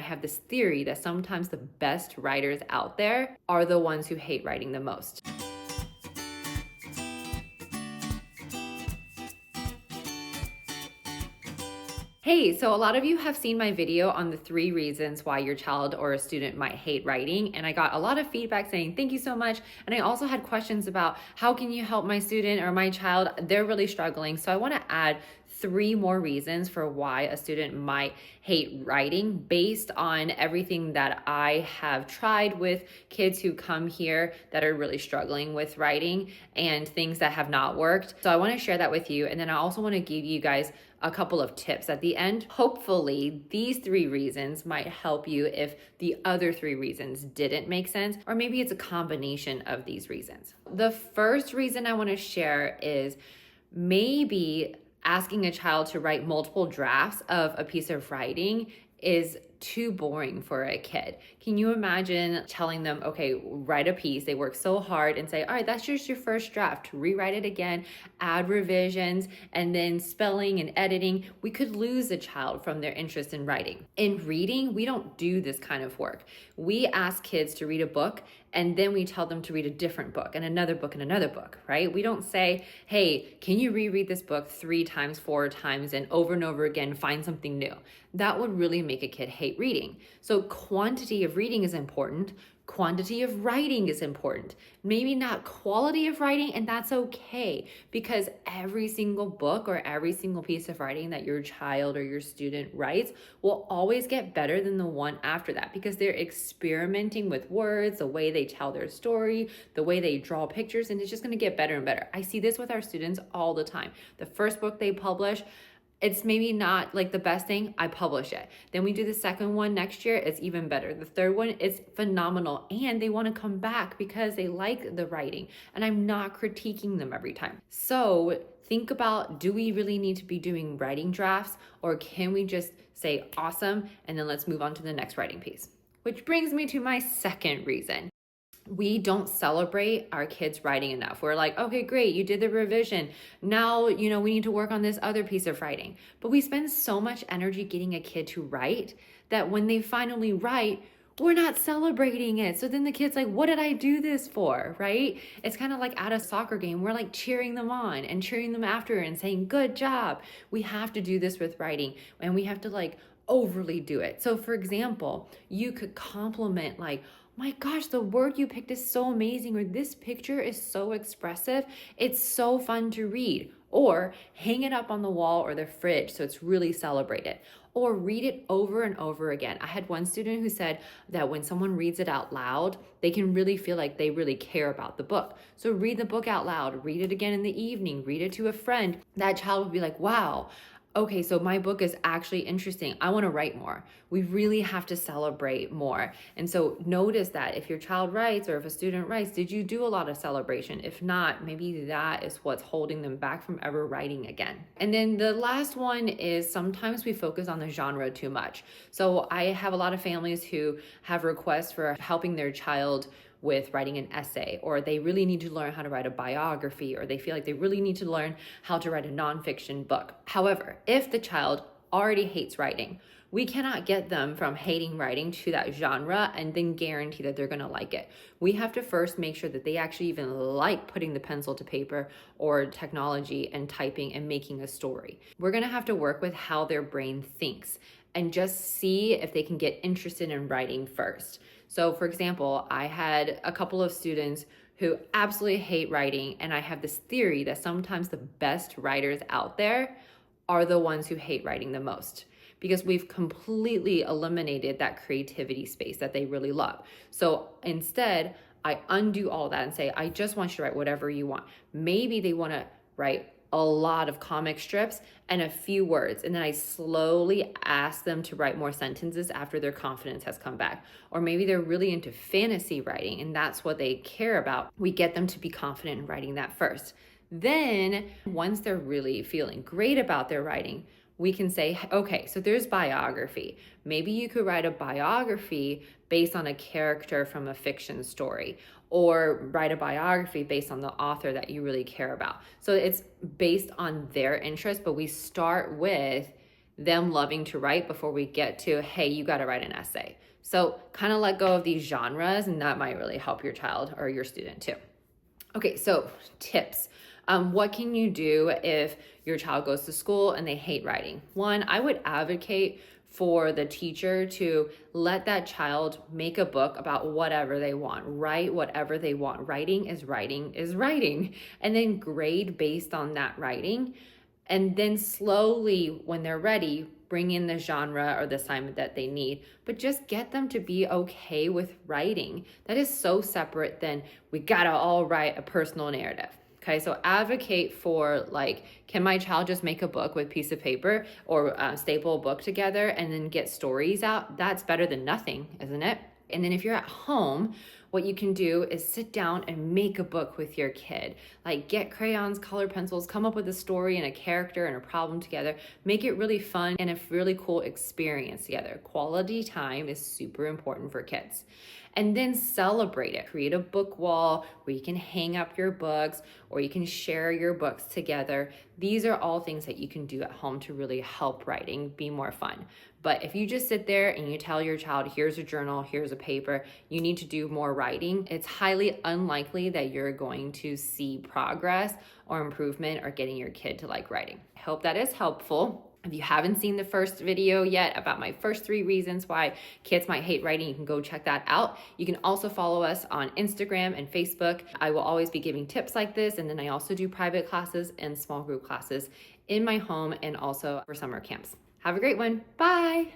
have this theory that sometimes the best writers out there are the ones who hate writing the most. Hey, so a lot of you have seen my video on the 3 reasons why your child or a student might hate writing, and I got a lot of feedback saying thank you so much. And I also had questions about how can you help my student or my child? They're really struggling. So I want to add 3 more reasons for why a student might hate writing based on everything that I have tried with kids who come here that are really struggling with writing and things that have not worked. So I want to share that with you. And then I also want to give you guys a couple of tips at the end. Hopefully, these 3 reasons might help you if the other 3 reasons didn't make sense, or maybe it's a combination of these reasons. The first reason I want to share is maybe asking a child to write multiple drafts of a piece of writing is too boring for a kid. Can you imagine telling them, okay, write a piece, they work so hard, and say, all right, that's just your first draft, rewrite it again, add revisions, and then spelling and editing. We could lose a child from their interest in writing. In reading, we don't do this kind of work. We ask kids to read a book, and then we tell them to read a different book and another book and another book, right? We don't say, hey, can you reread this book 3 times, 4 times, and over again, find something new. That would really make a kid hate reading. So quantity of reading is important. Quantity of writing is important. Maybe not quality of writing, and that's okay, because every single book or every single piece of writing that your child or your student writes will always get better than the one after that, because they're experimenting with words, the way they tell their story, the way they draw pictures, and it's just going to get better and better. I see this with our students all the time. The first book they publish, it's maybe not like the best thing, I publish it. Then we do the second one next year, it's even better. The third one, it's phenomenal. And they want to come back because they like the writing. And I'm not critiquing them every time. So think about, do we really need to be doing writing drafts, or can we just say awesome and then let's move on to the next writing piece? Which brings me to my second reason. We don't celebrate our kids writing enough. We're like, okay, great, you did the revision. Now, we need to work on this other piece of writing. But we spend so much energy getting a kid to write that when they finally write, we're not celebrating it. So then the kid's like, what did I do this for, right? It's kind of like at a soccer game. We're like cheering them on and cheering them after and saying, good job. We have to do this with writing, and we have to like overly do it. So for example, you could compliment like, my gosh, the word you picked is so amazing, or this picture is so expressive. It's so fun to read. Or hang it up on the wall or the fridge so it's really celebrated. Or read it over and over again. I had one student who said that when someone reads it out loud, they can really feel like they really care about the book. So read the book out loud, read it again in the evening, read it to a friend. That child would be like, wow, okay, so my book is actually interesting. I want to write more. We really have to celebrate more. And so notice that if your child writes or if a student writes, did you do a lot of celebration? If not, maybe that is what's holding them back from ever writing again. And then the last one is sometimes we focus on the genre too much. So I have a lot of families who have requests for helping their child with writing an essay, or they really need to learn how to write a biography, or they feel like they really need to learn how to write a nonfiction book. However, if the child already hates writing, we cannot get them from hating writing to that genre and then guarantee that they're gonna like it. We have to first make sure that they actually even like putting the pencil to paper or technology and typing and making a story. We're gonna have to work with how their brain thinks and just see if they can get interested in writing first. So for example, I had a couple of students who absolutely hate writing, and I have this theory that sometimes the best writers out there are the ones who hate writing the most, because we've completely eliminated that creativity space that they really love. So instead, I undo all that and say, I just want you to write whatever you want. Maybe they want to write a lot of comic strips and a few words, and then I slowly ask them to write more sentences after their confidence has come back. Or maybe they're really into fantasy writing and that's what they care about. We get them to be confident in writing that first. Then once they're really feeling great about their writing, we can say, okay, so there's biography. Maybe you could write a biography based on a character from a fiction story, or write a biography based on the author that you really care about. So it's based on their interest, but we start with them loving to write before we get to, hey, you got to write an essay. So kind of let go of these genres, and that might really help your child or your student too. Okay, so tips. What can you do if your child goes to school and they hate writing? One, I would advocate for the teacher to let that child make a book about whatever they want, write whatever they want. Writing is writing is writing, and then grade based on that writing. And then slowly, when they're ready, bring in the genre or the assignment that they need, but just get them to be okay with writing. That is so separate than we gotta all write a personal narrative. Okay, so advocate for like, can my child just make a book with a piece of paper or staple a book together and then get stories out? That's better than nothing, isn't it? And then if you're at home, what you can do is sit down and make a book with your kid. Like get crayons, color pencils, come up with a story and a character and a problem together. Make it really fun and a really cool experience together. Quality time is super important for kids. And then celebrate it. Create a book wall where you can hang up your books or you can share your books together. These are all things that you can do at home to really help writing be more fun. But if you just sit there and you tell your child, here's a journal, here's a paper, you need to do more writing, it's highly unlikely that you're going to see progress or improvement or getting your kid to like writing. I hope that is helpful. If you haven't seen the first video yet about my first 3 reasons why kids might hate writing, you can go check that out. You can also follow us on Instagram and Facebook. I will always be giving tips like this, and then I also do private classes and small group classes in my home and also for summer camps. Have a great one. Bye.